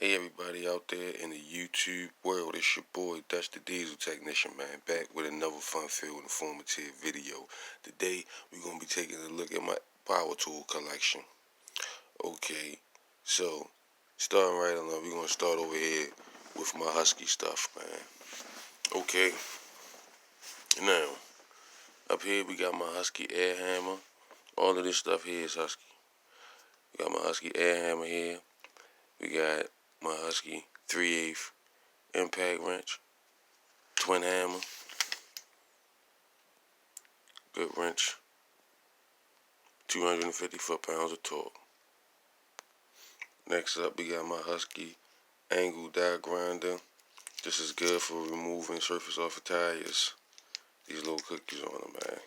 Hey everybody out there in the YouTube world, it's your boy Dutch the Diesel Technician, man, back with another fun-filled, informative video. Today we're gonna be taking a look at my power tool collection. Okay, so starting right along, we're gonna start over here with my Husky stuff, man. Okay, now up here we got my Husky air hammer. All of this stuff here is Husky. We got my Husky air hammer here. We got my Husky 3/8 impact wrench, twin hammer, good wrench, 250 foot-pounds of torque. Next up, we got my Husky angle die grinder. This is good for removing surface off of tires. These little cookies on them, man.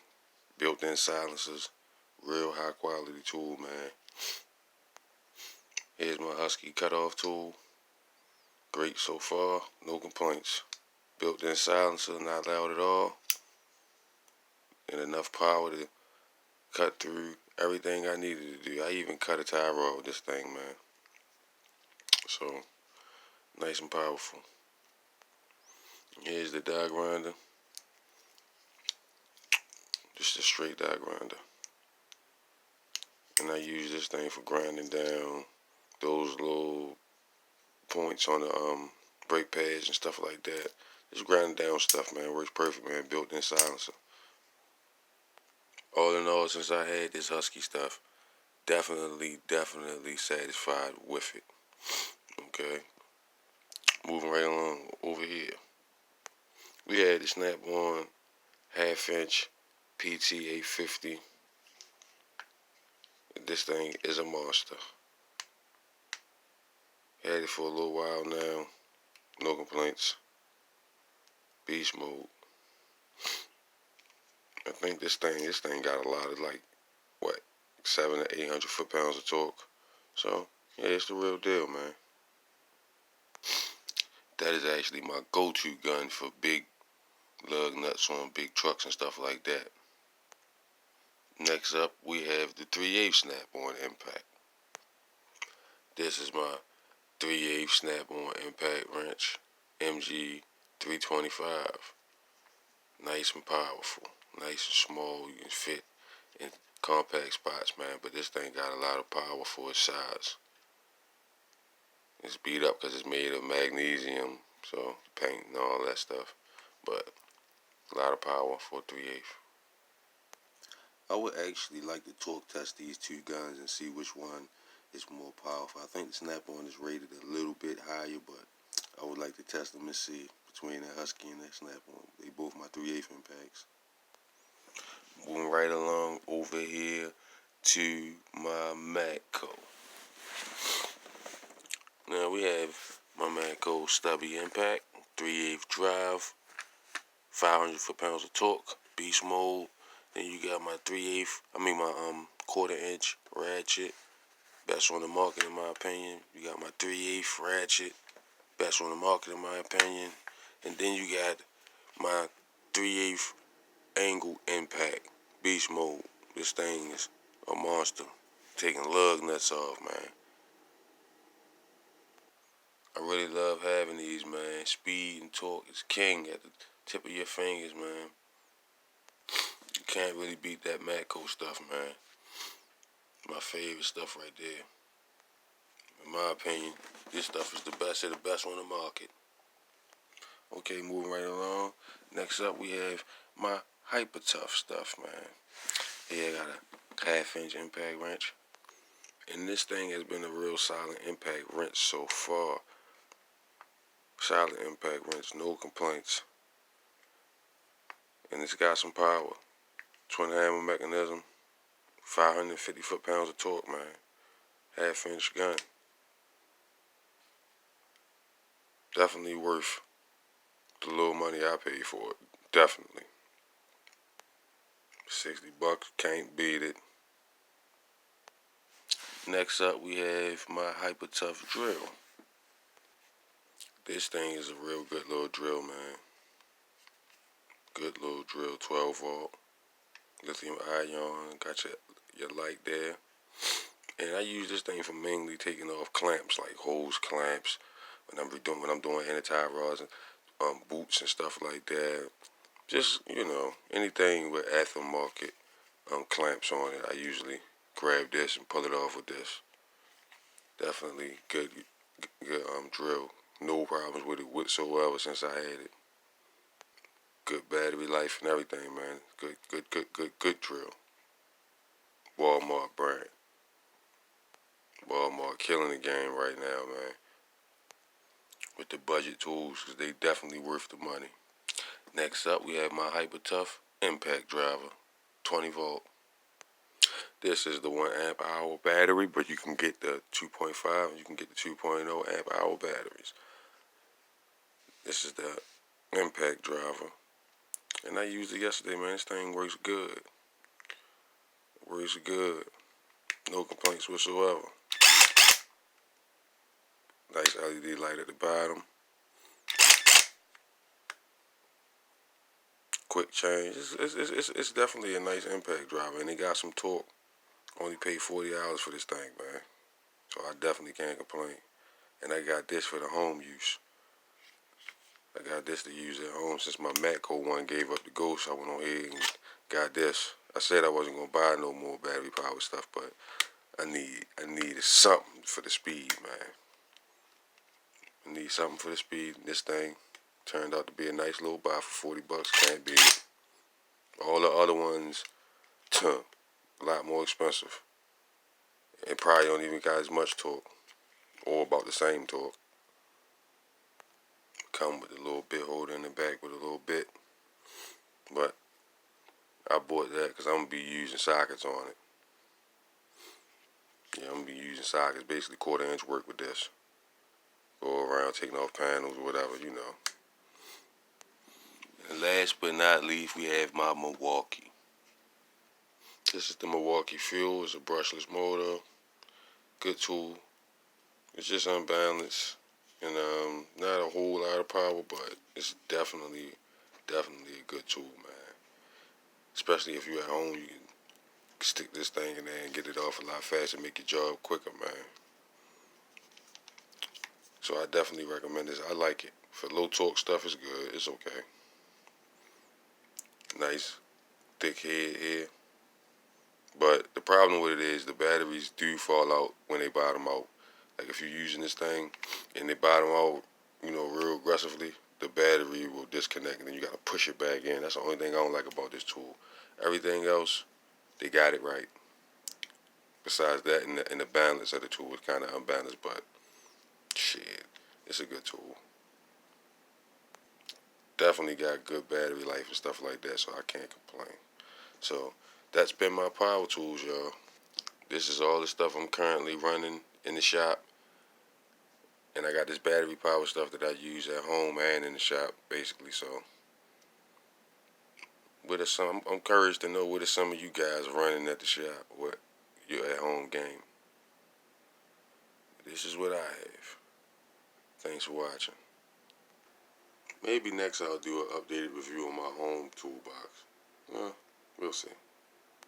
Built-in silencers, real high-quality tool, man. Here's my Husky cutoff tool. Great so far, no complaints. Built-in silencer, not loud at all, and enough power to cut through everything I needed to do. I even cut a tie rod with this thing, man. So, nice and powerful. Here's the die grinder. Just a straight die grinder. And I use this thing for grinding down those little points on the brake pads and stuff like that. Just grinding down stuff, man. Works perfect, man. Built-in silencer. All in all, since I had this Husky stuff, definitely satisfied with it. Okay. Moving right along over here. We had the Snap-on half-inch PT850. This thing is a monster. Had it for a little while now. No complaints. Beast mode. I think this thing got a lot of, like, what, 700 to 800 foot-pounds of torque. So, yeah, it's the real deal, man. That is actually my go-to gun for big lug nuts on big trucks and stuff like that. Next up, we have the 3/8 Snap-on impact. This is my 3/8 Snap-on impact wrench, MG 325. Nice and powerful, nice and small. You can fit in compact spots, man, but this thing got a lot of power for its size. It's beat up because it's made of magnesium, so paint and all that stuff, but a lot of power for 3/8. I would actually like to torque test these two guns and see which one is more powerful. I think the Snap-on is rated a little bit higher, but I would like to test them and see between that Husky and that Snap-on. They both my 3/8 impacts. Moving right along over here to my Matco. Now we have my Matco stubby impact, 3/8 drive, 500 foot-pounds of torque, beast mode. Then you got my my quarter-inch ratchet, best on the market in my opinion. You got my 3/8 ratchet, best on the market in my opinion. And then you got my 3/8 angle impact, beast mode. This thing is a monster, taking lug nuts off, man. I really love having these, man. Speed and torque is king at the tip of your fingers, man. You can't really beat that Matco stuff, man. My favorite stuff right there. In my opinion, this stuff is the best of the best on the market. Okay, moving right along. Next up, we have my Hyper Tough stuff, man. Here I got a half-inch impact wrench. And this thing has been a real solid impact wrench so far. Solid impact wrench, no complaints. And it's got some power. Twin hammer mechanism, 550 foot-pounds of torque, man. Half-inch gun. Definitely worth the little money I paid for it. Definitely. $60, can't beat it. Next up, we have my Hyper Tough drill. This thing is a real good little drill, man. Good little drill, 12 volt. Lithium ion, got your light there. And I use this thing for mainly taking off clamps, like hose clamps, when I'm doing anti rods and boots and stuff like that. Just anything with aftermarket clamps on it, I usually grab this and pull it off with this. Definitely good drill. No problems with it whatsoever since I had it. Good battery life and everything, man. Good drill. Walmart brand. Walmart killing the game right now, man. With the budget tools, because they definitely worth the money. Next up, we have my Hyper Tough Impact Driver, 20 volt. This is the 1 amp hour battery, but you can get the 2.5 and you can get the 2.0 amp hour batteries. This is the Impact Driver. And I used it yesterday, man. This thing works good. Works good. No complaints whatsoever. Nice LED light at the bottom. Quick change. It's definitely a nice impact driver, and it got some torque. Only paid $40 for this thing, man. So I definitely can't complain. And I got this for the home use. I got this to use at home since my Matco one gave up the ghost. I went on here and got this. I said I wasn't gonna buy no more battery power stuff, but I needed something for the speed, man. I need something for the speed. This thing turned out to be a nice little buy for $40. Can't beat it. All the other ones, a lot more expensive. It probably don't even got as much torque, or about the same torque. Come with a little bit holder in the back with a little bit, but I bought that because I'm gonna be using sockets on it. Yeah, I'm gonna be using sockets, basically 1/4 inch work with this. Go around taking off panels or whatever, And last but not least, we have my Milwaukee. This is the Milwaukee Fuel. It's a brushless motor. Good tool. It's just unbalanced and not a whole lot of power, but it's definitely a good tool, man. Especially if you're at home, you can stick this thing in there and get it off a lot faster, make your job quicker, man. So I definitely recommend this. I like it. For low torque stuff, it's good. It's okay. Nice, thick head here. But the problem with it is the batteries do fall out when they bottom out. Like if you're using this thing and they bottom out, real aggressively, the battery will disconnect and then you gotta push it back in. That's the only thing I don't like about this tool. Everything else, they got it right. Besides that, and the balance of the tool is kind of unbalanced, but shit, it's a good tool. Definitely got good battery life and stuff like that, so I can't complain. So that's been my power tools, y'all. This is all the stuff I'm currently running in the shop. And I got this battery power stuff that I use at home and in the shop, basically. So, I'm curious to know what are some of you guys running at the shop, what your at home game. This is what I have. Thanks for watching. Maybe next I'll do an updated review on my home toolbox. We'll see.